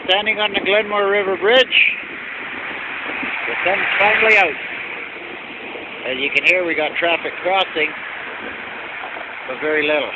Standing on the Glenmore River Bridge. The sun's finally out. As you can hear, we got traffic crossing, but very little.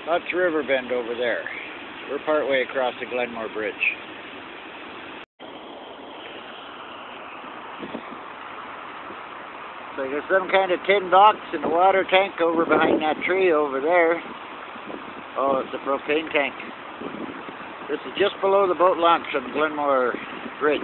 That's Riverbend over there. We're partway across the Glenmore Bridge. So there's some kind of tin box and a water tank over behind that tree over there. Oh, it's a propane tank. This is just below the boat launch on the Glenmore Bridge.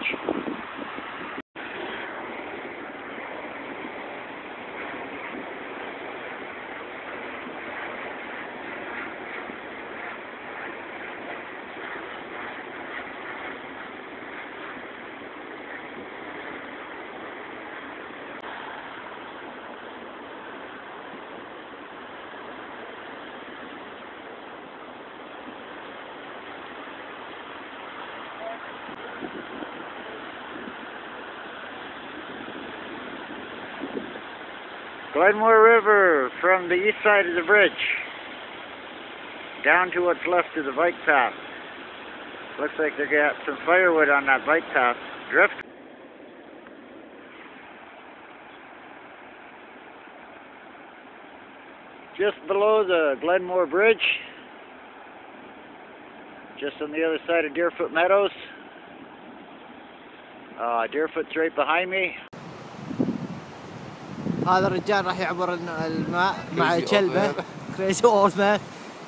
Glenmore River from the east side of the bridge down to what's left of the bike path. Looks like they got some firewood on that bike path. Drift. Just below the Glenmore Bridge, just on the other side of Deerfoot Meadows. Deerfoot's right behind me. هذا الرجال راح يعبر الماء مع كلبه. Crazy old man.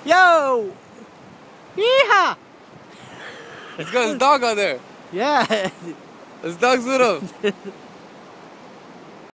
Yo! Yeehaw! He's got his dog on there. Yeah. His dog's with him.